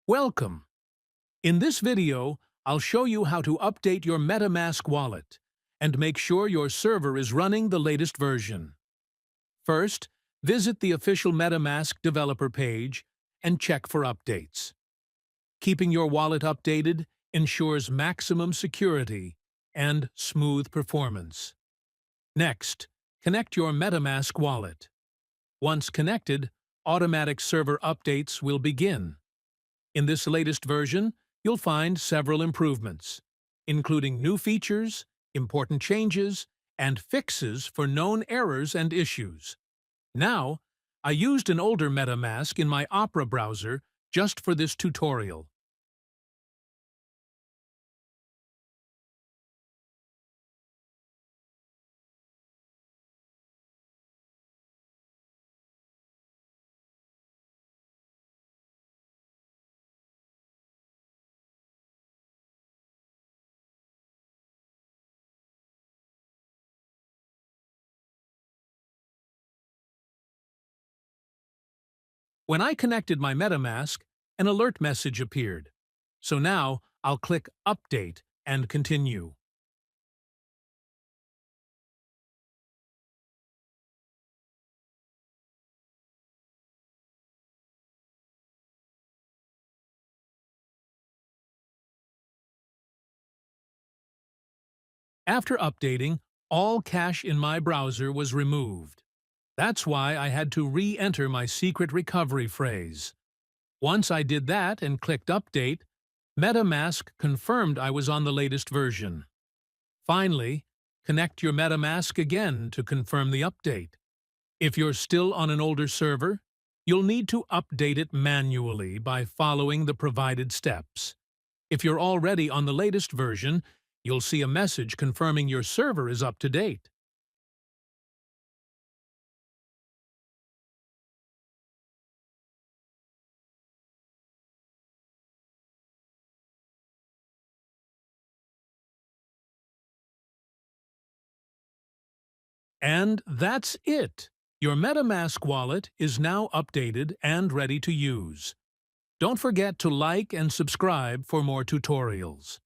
Welcome! In this video, I'll show you how to update your MetaMask wallet and make sure your server is running the latest version. First, visit the official MetaMask developer page and check for updates. Keeping your wallet updated ensures maximum security and smooth performance. Next, connect your MetaMask wallet. Once connected, automatic server updates will begin. In this latest version, you'll find several improvements, including new features, important changes, and fixes for known errors and issues. Now, I used an older MetaMask in my Opera browser just for this tutorial. When I connected my MetaMask, an alert message appeared. So now, I'll click Update and continue. After updating, all cache in my browser was removed. That's why I had to re-enter my secret recovery phrase. Once I did that and clicked Update, MetaMask confirmed I was on the latest version. Finally, connect your MetaMask again to confirm the update. If you're still on an older server, you'll need to update it manually by following the provided steps. If you're already on the latest version, you'll see a message confirming your server is up to date. And that's it! Your MetaMask wallet is now updated and ready to use. Don't forget to like and subscribe for more tutorials.